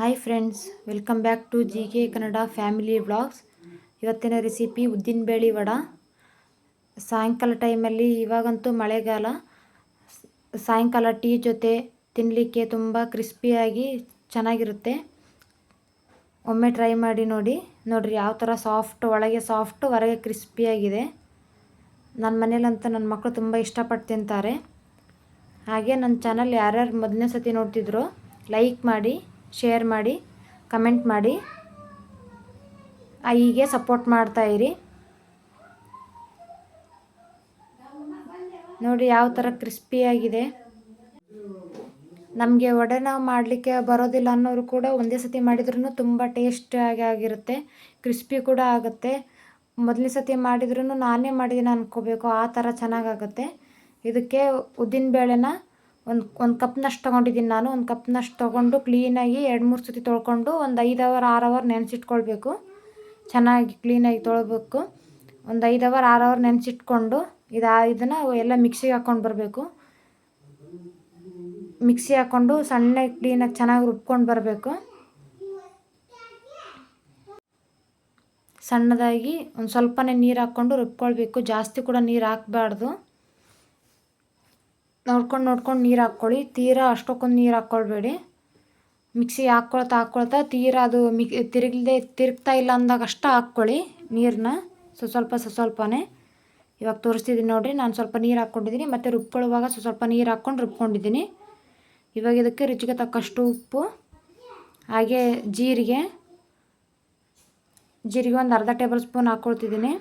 Hi friends, welcome back to G K Kannada family vlogs. ಇವತ್ತಿನ recipe ಉದ್ದಿನಬೇಳೆ ವಡ. ಸಾಯಂಕಾಲ ಟೈಮಲ್ಲಿ, ಇವಾಗಂತೂ ಮಳೆಗಾಲ, ಸಾಯಂಕಾಲ ಟೀ ಜೊತೆ ತಿನ್ನಲಿಕ್ಕೆ ತುಂಬ ಕ್ರಿಸ್ಪಿಯಾಗಿ ಚೆನ್ನಾಗಿರುತ್ತೆ. ಒಮ್ಮೆ ಟ್ರೈ ಮಾಡಿ ನೋಡಿರಿ ಯಾವ ಥರ ಸಾಫ್ಟ್, ಒಳಗೆ ಸಾಫ್ಟ್, ಹೊರಗೆ ಕ್ರಿಸ್ಪಿಯಾಗಿದೆ. ನನ್ನ ಮನೇಲಂತೂ ನನ್ನ ಮಕ್ಕಳು ತುಂಬ ಇಷ್ಟಪಟ್ಟು ತಿಂತಾರೆ. ಹಾಗೆ ನನ್ನ ಚಾನಲ್ ಯಾರ್ಯಾರು ಮೊದಲನೇ ಸತಿ ನೋಡ್ತಿದ್ರು ಲೈಕ್ ಮಾಡಿ, ಶೇರ್ ಮಾಡಿ, ಕಮೆಂಟ್ ಮಾಡಿ, ಹೀಗೆ ಸಪೋರ್ಟ್ ಮಾಡ್ತಾಯಿರಿ. ನೋಡಿ ಯಾವ ಥರ ಕ್ರಿಸ್ಪಿಯಾಗಿದೆ. ನಮಗೆ ವಡೆನ ಮಾಡಲಿಕ್ಕೆ ಬರೋದಿಲ್ಲ ಅನ್ನೋರು ಕೂಡ ಒಂದೇ ಸತಿ ಮಾಡಿದ್ರೂ ತುಂಬ ಟೇಸ್ಟಿಯಾಗಿ ಆಗಿರುತ್ತೆ, ಕ್ರಿಸ್ಪಿ ಕೂಡ ಆಗುತ್ತೆ. ಮೊದಲನೇ ಸತಿ ಮಾಡಿದ್ರೂ ನಾನೇ ಮಾಡಿದ್ದೀನಿ ಅಂದ್ಕೋಬೇಕು, ಆ ಥರ ಚೆನ್ನಾಗಾಗುತ್ತೆ. ಇದಕ್ಕೆ ಉದ್ದಿನಬೇಳೆನ ಒಂದು ಕಪ್ನಷ್ಟು ತೊಗೊಂಡಿದ್ದೀನಿ ನಾನು. ಒಂದು ಕಪ್ನಷ್ಟು ತೊಗೊಂಡು ಕ್ಲೀನಾಗಿ 2-3 ಸತಿ ತೊಳ್ಕೊಂಡು ಒಂದು 5 ಅವರ್ 6 ಅವರ್ ನೆನೆಸಿಟ್ಕೊಳ್ಬೇಕು. ಚೆನ್ನಾಗಿ ಕ್ಲೀನಾಗಿ ತೊಳ್ಬೇಕು. ಒಂದು 5 ಅವರ್ 6 ಅವರ್ ನೆನೆಸಿಟ್ಕೊಂಡು ಇದನ್ನು ಎಲ್ಲ ಮಿಕ್ಸಿಗೆ ಹಾಕ್ಕೊಂಡು ಬರಬೇಕು. ಮಿಕ್ಸಿ ಹಾಕ್ಕೊಂಡು ಸಣ್ಣಗೆ ಕ್ಲೀನಾಗಿ ಚೆನ್ನಾಗಿ ರುಬ್ಕೊಂಡು ಬರಬೇಕು. ಸಣ್ಣದಾಗಿ ಒಂದು ಸ್ವಲ್ಪನೇ ನೀರು ಹಾಕ್ಕೊಂಡು ರುಬ್ಕೊಳ್ಬೇಕು. ಜಾಸ್ತಿ ಕೂಡ ನೀರು ಹಾಕಬಾರ್ದು. ನೋಡ್ಕೊಂಡು ನೀರು ಹಾಕ್ಕೊಳ್ಳಿ. ತೀರಾ ಅಷ್ಟಕ್ಕೊಂದು ನೀರು ಹಾಕ್ಕೊಳ್ಬೇಡಿ. ಮಿಕ್ಸಿ ಹಾಕ್ಕೊಳ್ತಾ ತೀರಾ ಅದು ತಿರುಗ್ತಾ ಇಲ್ಲ ಅಂದಾಗ ಅಷ್ಟು ಹಾಕ್ಕೊಳ್ಳಿ ನೀರನ್ನ. ಸ್ವಲ್ಪನೇ. ಇವಾಗ ತೋರಿಸ್ತಿದ್ದೀನಿ ನೋಡಿರಿ, ನಾನು ಸ್ವಲ್ಪ ನೀರು ಹಾಕ್ಕೊಂಡಿದ್ದೀನಿ. ಮತ್ತು ರುಬ್ಕೊಳ್ಳುವಾಗ ಸ್ವಲ್ಪ ನೀರು ಹಾಕ್ಕೊಂಡು ರುಬ್ಕೊಂಡಿದ್ದೀನಿ. ಇವಾಗ ಇದಕ್ಕೆ ರುಚಿಗೆ ತಕ್ಕಷ್ಟು ಉಪ್ಪು, ಹಾಗೆ ಜೀರಿಗೆ ಒಂದು ಅರ್ಧ ಟೇಬಲ್ ಸ್ಪೂನ್ ಹಾಕ್ಕೊಳ್ತಿದ್ದೀನಿ.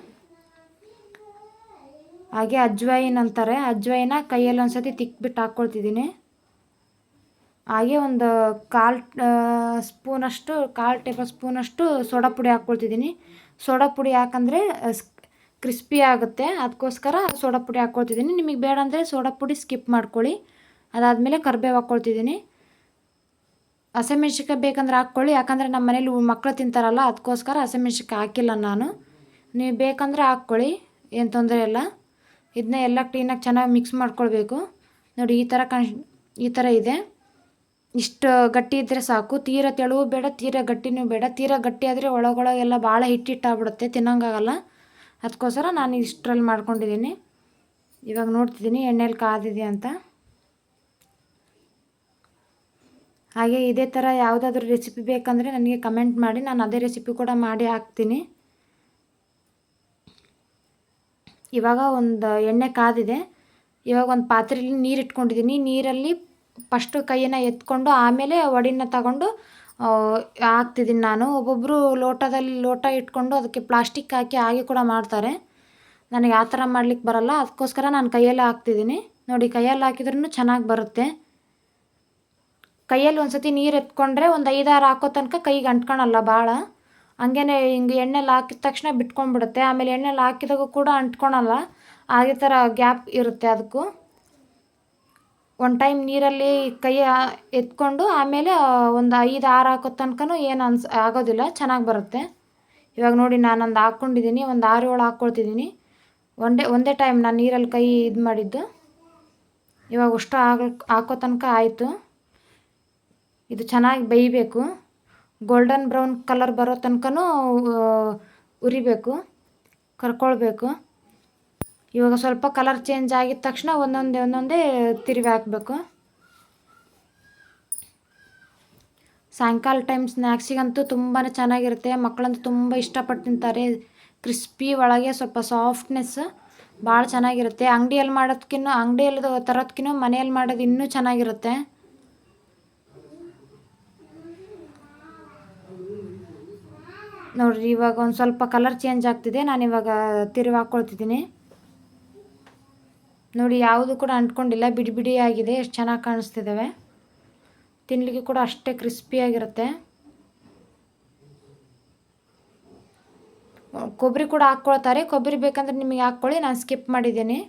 ಹಾಗೆ ಅಜ್ವೈನ್ ಅಂತಾರೆ, ಅಜ್ವೈನ ಕೈಯಲ್ಲಿ ಒಂದು ಸತಿ ತಿಕ್ಬಿಟ್ಟು ಹಾಕ್ಕೊಳ್ತಿದ್ದೀನಿ. ಹಾಗೆ ಒಂದು 1/4 ಟೇಬಲ್ ಸ್ಪೂನಷ್ಟು ಸೋಡಾ ಪುಡಿ ಹಾಕ್ಕೊಳ್ತಿದ್ದೀನಿ. ಸೋಡಾ ಪುಡಿ ಯಾಕಂದರೆ ಕ್ರಿಸ್ಪಿ ಆಗುತ್ತೆ, ಅದಕ್ಕೋಸ್ಕರ ಸೋಡಾ ಪುಡಿ ಹಾಕ್ಕೊಳ್ತಿದ್ದೀನಿ. ನಿಮಗೆ ಬೇಡ ಅಂದರೆ ಸೋಡಾ ಪುಡಿ ಸ್ಕಿಪ್ ಮಾಡ್ಕೊಳ್ಳಿ. ಅದಾದಮೇಲೆ ಕರಿಬೇವು ಹಾಕ್ಕೊಳ್ತಿದ್ದೀನಿ. ಹಸಿಮೆಣ್ಸಿನ್ಕಾಯಿ ಬೇಕಂದ್ರೆ ಹಾಕ್ಕೊಳ್ಳಿ, ಯಾಕಂದರೆ ನಮ್ಮ ಮನೇಲಿ ಮಕ್ಕಳು ತಿಂತಾರಲ್ಲ, ಅದಕ್ಕೋಸ್ಕರ ಹಸಿಮೆಣ್ಸಿನ್ಕಾಯಿ ಹಾಕಿಲ್ಲ ನಾನು. ನೀವು ಬೇಕಂದರೆ ಹಾಕ್ಕೊಳ್ಳಿ, ಏನು ತೊಂದರೆ ಇಲ್ಲ. ಇದನ್ನ ಎಲ್ಲ ಕ್ಲೀನಾಗಿ ಚೆನ್ನಾಗಿ ಮಿಕ್ಸ್ ಮಾಡ್ಕೊಳ್ಬೇಕು. ನೋಡಿ ಈ ಥರ ಇದೆ. ಇಷ್ಟು ಗಟ್ಟಿ ಇದ್ದರೆ ಸಾಕು. ತೀರಾ ತೆಳುವು ಬೇಡ, ತೀರಾ ಗಟ್ಟಿನೂ ಬೇಡ. ತೀರಾ ಗಟ್ಟಿ ಆದರೆ ಒಳಗೊಳಗೆಲ್ಲ ಭಾಳ ಹಿಟ್ಟಿಟ್ಟಾಗ್ಬಿಡುತ್ತೆ, ತಿನ್ನೋಂಗಾಗಲ್ಲ. ಅದಕ್ಕೋಸ್ಕರ ನಾನು ಇಷ್ಟರಲ್ಲಿ ಮಾಡ್ಕೊಂಡಿದ್ದೀನಿ. ಇವಾಗ ನೋಡ್ತಿದ್ದೀನಿ ಎಣ್ಣೆಲಿ ಕಾದಿದೆ ಅಂತ. ಹಾಗೆ ಇದೇ ಥರ ಯಾವುದಾದ್ರೂ ರೆಸಿಪಿ ಬೇಕಂದರೆ ನನಗೆ ಕಮೆಂಟ್ ಮಾಡಿ, ನಾನು ಅದೇ ರೆಸಿಪಿ ಕೂಡ ಮಾಡಿ ಹಾಕ್ತೀನಿ. ಇವಾಗ ಒಂದು ಎಣ್ಣೆ ಕಾದಿದೆ. ಇವಾಗ ಒಂದು ಪಾತ್ರೆಯಲ್ಲಿ ನೀರು ಇಟ್ಕೊಂಡಿದ್ದೀನಿ. ನೀರಲ್ಲಿ ಫಸ್ಟು ಕೈಯನ್ನು ಎತ್ಕೊಂಡು ಆಮೇಲೆ ವಡಿನ ತಗೊಂಡು ಹಾಕ್ತಿದ್ದೀನಿ ನಾನು. ಒಬ್ಬೊಬ್ಬರು ಲೋಟ ಇಟ್ಕೊಂಡು ಅದಕ್ಕೆ ಪ್ಲಾಸ್ಟಿಕ್ ಹಾಕಿ ಹಾಗೆ ಕೂಡ ಮಾಡ್ತಾರೆ. ನನಗೆ ಆ ಥರ ಮಾಡ್ಲಿಕ್ಕೆ ಬರಲ್ಲ, ಅದಕ್ಕೋಸ್ಕರ ನಾನು ಕೈಯಲ್ಲೇ ಹಾಕ್ತಿದ್ದೀನಿ. ನೋಡಿ, ಕೈಯಲ್ಲಿ ಹಾಕಿದ್ರೂ ಚೆನ್ನಾಗಿ ಬರುತ್ತೆ. ಕೈಯಲ್ಲಿ ಒಂದು ಸತಿ ನೀರು ಎತ್ಕೊಂಡ್ರೆ ಒಂದು 5-6 ಹಾಕೋ ತನಕ ಕೈಗೆ ಅಂಟ್ಕೊಳಲ್ಲ ಭಾಳ. ಹಂಗೇ ಹಿಂಗೆ ಎಣ್ಣೆಲಿ ಹಾಕಿದ ತಕ್ಷಣ ಬಿಟ್ಕೊಂಡ್ಬಿಡುತ್ತೆ. ಆಮೇಲೆ ಎಣ್ಣೆಲಿ ಹಾಕಿದಾಗ ಕೂಡ ಅಂಟ್ಕೊಳಲ್ಲ, ಅದೇ ಥರ ಗ್ಯಾಪ್ ಇರುತ್ತೆ. ಅದಕ್ಕೂ ಒಂದು ಟೈಮ್ ನೀರಲ್ಲಿ ಕೈ ಎತ್ಕೊಂಡು ಆಮೇಲೆ ಒಂದು 5-6 ಹಾಕೋ ತನಕನೂ ಏನು ಆಗೋದಿಲ್ಲ, ಚೆನ್ನಾಗಿ ಬರುತ್ತೆ. ಇವಾಗ ನೋಡಿ, ನಾನೊಂದು ಹಾಕ್ಕೊಂಡಿದ್ದೀನಿ, ಒಂದು 6-7 ಹಾಕ್ಕೊಳ್ತಿದ್ದೀನಿ. ಒಂದೇ ಟೈಮ್ ನಾನು ನೀರಲ್ಲಿ ಕೈ ಇದು ಮಾಡಿದ್ದು. ಇವಾಗ ಅಷ್ಟು ಹಾಕೋ ತನಕ ಆಯಿತು. ಇದು ಚೆನ್ನಾಗಿ ಬೇಯಬೇಕು. ಗೋಲ್ಡನ್ ಬ್ರೌನ್ ಕಲರ್ ಬರೋ ತನಕನೂ ಉರಿಬೇಕು, ಕರ್ಕೊಳ್ಬೇಕು. ಇವಾಗ ಸ್ವಲ್ಪ ಕಲರ್ ಚೇಂಜ್ ಆಗಿದ ತಕ್ಷಣ ಒಂದೊಂದೇ ತಿರುವಿ ಹಾಕಬೇಕು. ಸಾಯಂಕಾಲ ಟೈಮ್ ಸ್ನ್ಯಾಕ್ಸಿಗಂತೂ ತುಂಬಾ ಚೆನ್ನಾಗಿರುತ್ತೆ. ಮಕ್ಕಳಂತೂ ತುಂಬ ಇಷ್ಟಪಟ್ಟು ತಿಂತಾರೆ. ಕ್ರಿಸ್ಪಿ, ಒಳಗೆ ಸ್ವಲ್ಪ ಸಾಫ್ಟ್ನೆಸ್, ಭಾಳ ಚೆನ್ನಾಗಿರುತ್ತೆ. ಅಂಗಡಿಯಲ್ಲಿ ತರೋದಕ್ಕಿಂತ ಮನೆಯಲ್ಲಿ ಮಾಡೋದು ಇನ್ನೂ ಚೆನ್ನಾಗಿರುತ್ತೆ. ನೋಡಿರಿ, ಇವಾಗ ಒಂದು ಸ್ವಲ್ಪ ಕಲರ್ ಚೇಂಜ್ ಆಗ್ತಿದೆ. ನಾನಿವಾಗ ತಿರುವಿ ಹಾಕ್ಕೊಳ್ತಿದ್ದೀನಿ. ನೋಡಿ, ಯಾವುದು ಕೂಡ ಅಂಟ್ಕೊಂಡಿಲ್ಲ, ಬಿಡಿ ಆಗಿದೆ. ಎಷ್ಟು ಚೆನ್ನಾಗಿ ಕಾಣಿಸ್ತಿದ್ದಾವೆ. ತಿನ್ನಲಿಕ್ಕೆ ಕೂಡ ಅಷ್ಟೇ ಕ್ರಿಸ್ಪಿಯಾಗಿರುತ್ತೆ. ಕೊಬ್ಬರಿ ಕೂಡ ಹಾಕ್ಕೊಳ್ತಾರೆ. ಕೊಬ್ಬರಿ ಬೇಕಂದ್ರೆ ನಿಮಗೆ ಹಾಕ್ಕೊಳ್ಳಿ, ನಾನು ಸ್ಕಿಪ್ ಮಾಡಿದ್ದೀನಿ.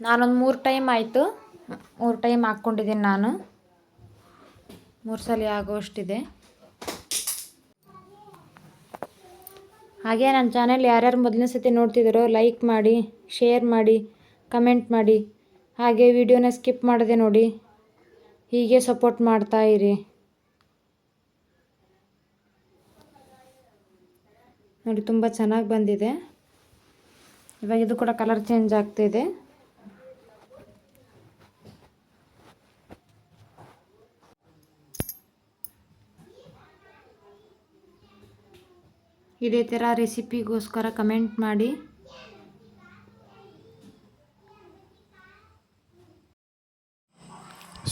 ನಾನೊಂದು 3 ಟೈಮ್ ಆಯಿತು, 3 ಟೈಮ್ ಹಾಕ್ಕೊಂಡಿದ್ದೀನಿ ನಾನು. 3 ಸಲ ಆಗೋಷ್ಟಿದೆ. ಹಾಗೆ ನನ್ನ ಚಾನೆಲ್ ಯಾರ್ಯಾರು ಮೊದಲನೇ ಸತಿ ನೋಡ್ತಿದ್ದೀರೋ ಲೈಕ್ ಮಾಡಿ, ಶೇರ್ ಮಾಡಿ, ಕಮೆಂಟ್ ಮಾಡಿ. ಹಾಗೆ ವಿಡಿಯೋನ ಸ್ಕಿಪ್ ಮಾಡದೆ ನೋಡಿ. ಹೀಗೆ ಸಪೋರ್ಟ್ ಮಾಡ್ತಾ ಇರಿ. ನೋಡಿ ತುಂಬ ಚೆನ್ನಾಗಿ ಬಂದಿದೆ. ಇವಾಗ ಇದು ಕೂಡ ಕಲರ್ ಚೇಂಜ್ ಆಗ್ತಿದೆ. ಇದೇ ಥರ ರೆಸಿಪಿಗೋಸ್ಕರ ಕಮೆಂಟ್ ಮಾಡಿ.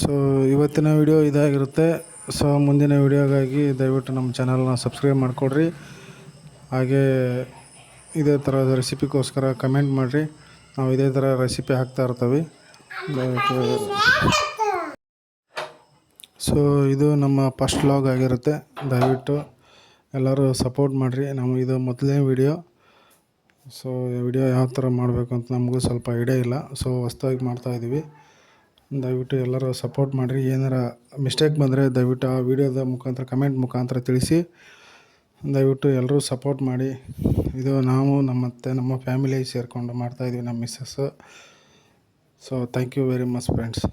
ಸೊ ಇವತ್ತಿನ ವಿಡಿಯೋ ಇದಾಗಿರುತ್ತೆ. ಸೊ ಮುಂದಿನ ವಿಡಿಯೋಗಾಗಿ ದಯವಿಟ್ಟು ನಮ್ಮ ಚಾನಲ್ನ ಸಬ್ಸ್ಕ್ರೈಬ್ ಮಾಡಿಕೊಡ್ರಿ. ಹಾಗೆ ಇದೇ ಥರ ರೆಸಿಪಿಗೋಸ್ಕರ ಕಮೆಂಟ್ ಮಾಡಿರಿ. ನಾವು ಇದೇ ಥರ ರೆಸಿಪಿ ಹಾಕ್ತಾ ಇರ್ತೀವಿ. ಸೊ ಇದು ನಮ್ಮ ಫಸ್ಟ್ ವ್ಲಾಗ್ ಆಗಿರುತ್ತೆ. ದಯವಿಟ್ಟು ಎಲ್ಲರೂ ಸಪೋರ್ಟ್ ಮಾಡಿರಿ. ಇದು ಮೊದಲನೇ ವಿಡಿಯೋ. ಸೊ ವಿಡಿಯೋ ಯಾವ ಥರ ಮಾಡಬೇಕು ಅಂತ ನಮಗೂ ಸ್ವಲ್ಪ ಐಡಿಯಾ ಇಲ್ಲ. ಸೊ ಹೊಸ್ದಾಗಿ ಮಾಡ್ತಾಯಿದ್ದೀವಿ. ದಯವಿಟ್ಟು ಎಲ್ಲರೂ ಸಪೋರ್ಟ್ ಮಾಡಿರಿ. ಏನಾರ ಮಿಸ್ಟೇಕ್ ಬಂದರೆ ದಯವಿಟ್ಟು ಆ ವಿಡಿಯೋದ ಮುಖಾಂತರ ಕಮೆಂಟ್ ಮುಖಾಂತರ ತಿಳಿಸಿ. ದಯವಿಟ್ಟು ಎಲ್ಲರೂ ಸಪೋರ್ಟ್ ಮಾಡಿ. ಇದು ನಾವು ನಮ್ಮ ಫ್ಯಾಮಿಲಿ ಸೇರಿಕೊಂಡು ಮಾಡ್ತಾಯಿದ್ದೀವಿ, ನಮ್ಮ missus. So thank you very much friends.